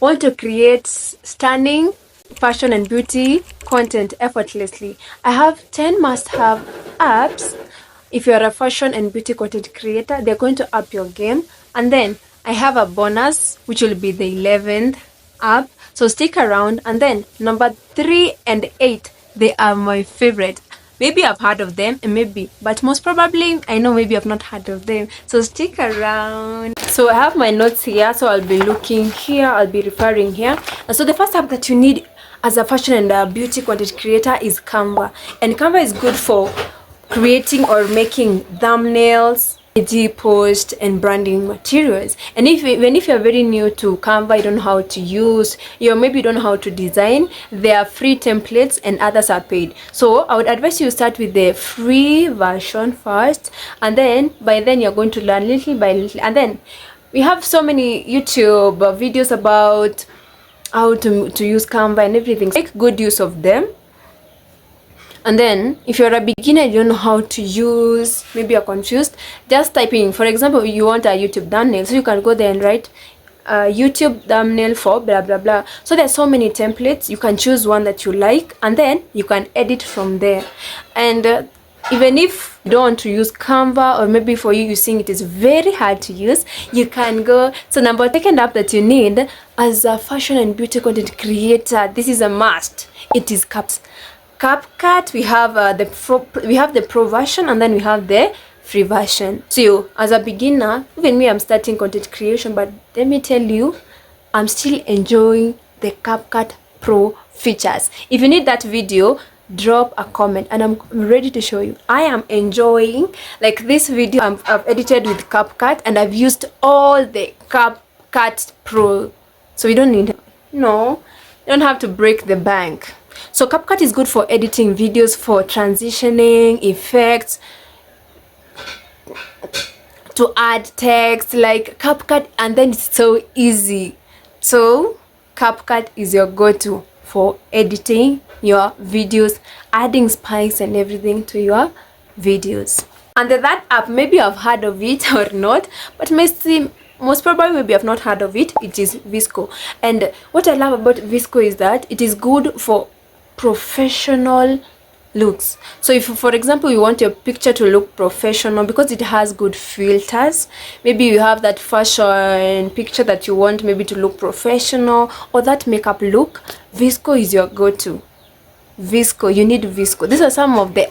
Want to create stunning fashion and beauty content effortlessly? I have 10 must-have apps. If you're a fashion and beauty content creator, they're going to up your game. And then I have a bonus, which will be the 11th app. So stick around. And then number 3 and 8, they are my favorite. Maybe I've heard of them, and maybe, but most probably I know maybe I've not heard of them. So stick around. So I have my notes here, so I'll be looking here, I'll be referring here. And so the first app that you need as a fashion and beauty content creator is Canva. And Canva is good for creating or making thumbnails, post and branding materials. And even if you're very new to Canva, you don't know how to use, maybe you don't know how to design, there are free templates and others are paid. So I would advise you start with the free version first, and then by then you're going to learn little by little. And then we have so many YouTube videos about how to use Canva and everything. Make good use of them. And then if you're a beginner, you don't know how to use, maybe you're confused, just type in, for example, you want a YouTube thumbnail, so you can go there and write YouTube thumbnail for blah blah blah. So there's so many templates, you can choose one that you like, and then you can edit from there. And even if you don't want to use Canva, or maybe for you seeing it is very hard to use, you can go. So second app that you need as a fashion and beauty content creator, this is a must, it is CapCut. We have the pro version, and then we have the free version. So as a beginner, even me, I'm starting content creation, but let me tell you, I'm still enjoying the CapCut Pro features. If you need that video, drop a comment and I'm ready to show you. I am enjoying, like this video I've edited with CapCut, and I've used all the CapCut Pro. So you don't have to break the bank. So CapCut is good for editing videos, for transitioning, effects, to add text, like CapCut, and then it's so easy. So CapCut is your go-to for editing your videos, adding Splice and everything to your videos. And that app, maybe I've heard of it or not, but most probably maybe I've not heard of it. It is VSCO. And what I love about VSCO is that it is good for professional looks. So if, for example, you want your picture to look professional because it has good filters, maybe you have that fashion picture that you want maybe to look professional, or that makeup look, VSCO is your go-to. VSCO, you need VSCO. These are some of the,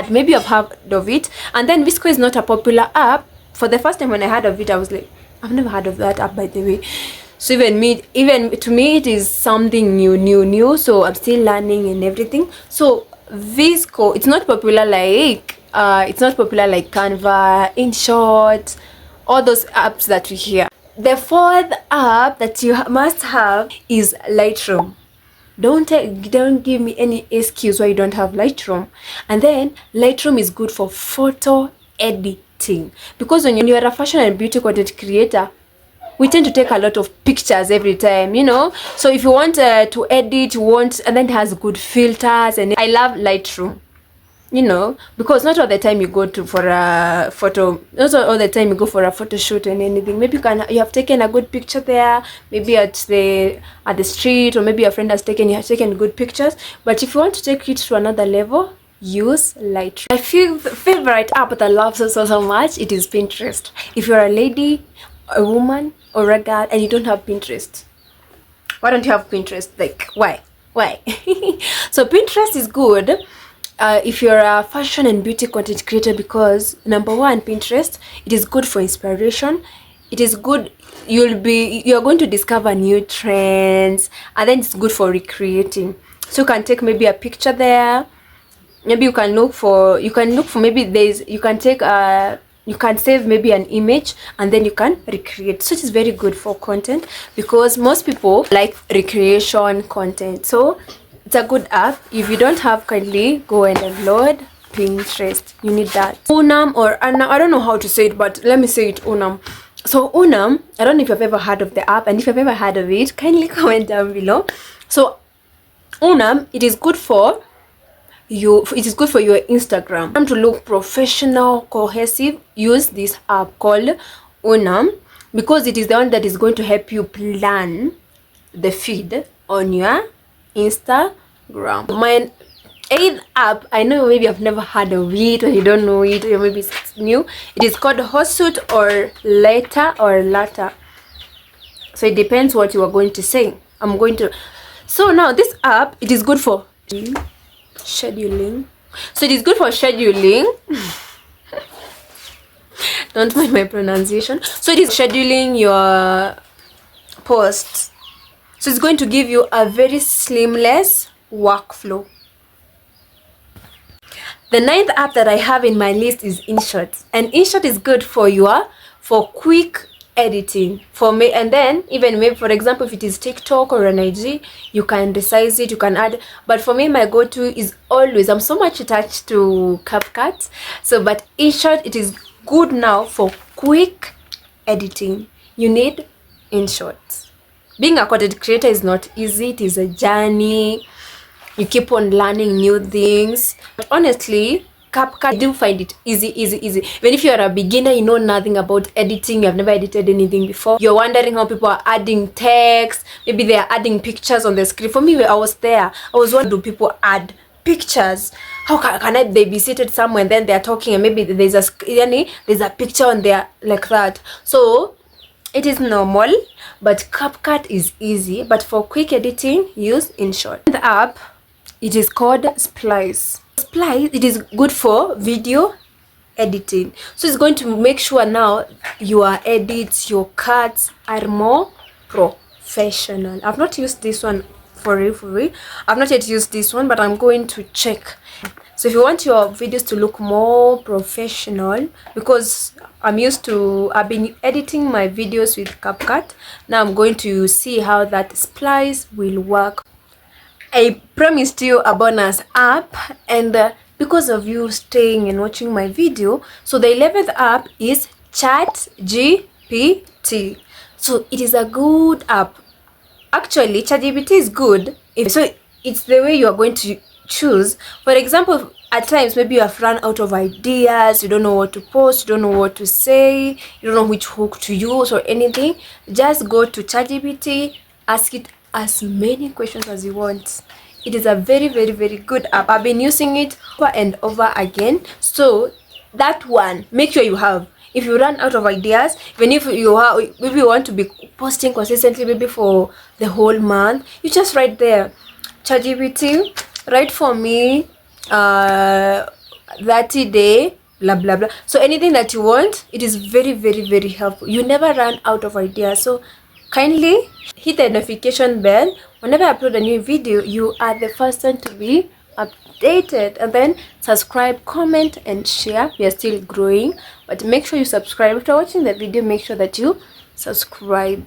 maybe I've heard of it. And then VSCO is not a popular app. For the first time when I heard of it, I was like, I've never heard of that app, by the way. So even to me, it is something new. So I'm still learning and everything. So VSCO, it's not popular like Canva, InShot, all those apps that we hear. The fourth app that you must have is Lightroom. Don't give me any excuse why you don't have Lightroom. And then Lightroom is good for photo editing, because when you're a fashion and beauty content creator, we tend to take a lot of pictures every time, so if you want to edit, and then it has good filters. And I love Lightroom, because not all the time you go for a photo, not all the time you go for a photo shoot and anything. Maybe you have taken a good picture there, maybe at the street, or maybe your friend has taken good pictures. But if you want to take it to another level, use Lightroom. My favorite app that I love so much, it is Pinterest. If you're a lady, a woman, or a girl, and you don't have Pinterest, why don't you have Pinterest? Like, why? So Pinterest is good if you're a fashion and beauty content creator, because number one, Pinterest, it is good for inspiration. It is good, you're going to discover new trends, and then it's good for recreating. So you can take maybe a picture there, maybe you can look for maybe you can save maybe an image, and then you can recreate. So it is very good for content, because most people like recreation content. So it's a good app. If you don't have, kindly go and download Pinterest. You need that. UNUM, or I don't know how to say it, but let me say it, UNUM. So UNUM, I don't know if you've ever heard of the app, and if you've ever heard of it, kindly comment down below. So UNUM, it is good for your Instagram. To look professional, cohesive, use this app called UNUM. because it is the one that is going to help you plan the feed on your Instagram. My 8th app, I know maybe I've never heard of it, or you don't know it, or maybe it's new. It is called Hootsuite or Later. So it depends what you are going to say. So now this app, it is good for scheduling. So it is good for scheduling. Don't mind my pronunciation. So it is scheduling your posts. So it's going to give you a very seamless workflow. The 9th app that I have in my list is InShot, and InShot is good for quick editing for me. And then even maybe, for example, if it is TikTok or an IG, you can resize it, you can add. But for me, my go-to is always, I'm so much attached to CapCut. So but InShot, it is good now for quick editing. You need InShot. Being a content creator is not easy. It is a journey. You keep on learning new things. But honestly, CapCut, I do find it easy. Even if you're a beginner, you know nothing about editing, you have never edited anything before, you're wondering how people are adding text, maybe they are adding pictures on the screen. For me, I was wondering, do people add pictures? How can they be seated somewhere and then they're talking and maybe there's a picture on there like that? So it is normal, but CapCut is easy. But for quick editing, use InShot. The app, it is called Splice. Splice, it is good for video editing. So it's going to make sure now your edits, your cuts are more professional. I've not used this one for real. I've not yet used this one, but I'm going to check. So if you want your videos to look more professional, because I've been editing my videos with CapCut, now I'm going to see how that Splice will work. I promised you a bonus app, and because of you staying and watching my video, so the 11th app is ChatGPT. So it is a good app. Actually, ChatGPT is good. So it's the way you are going to choose. For example, at times maybe you have run out of ideas, you don't know what to post, you don't know what to say, you don't know which hook to use or anything. Just go to ChatGPT, ask it as many questions as you want. It is a very good app. I've been using it over and over again. So that one, make sure you have. If you run out of ideas, even if you maybe you want to be posting consistently, maybe for the whole month, you just write there, ChatGPT, write for me 30-day blah blah blah. So anything that you want, it is very helpful. You never run out of ideas. So kindly hit the notification bell. Whenever I upload a new video, you are the first one to be updated. And then subscribe, comment and share. We are still growing, but make sure you subscribe. After watching the video, make sure that you subscribe.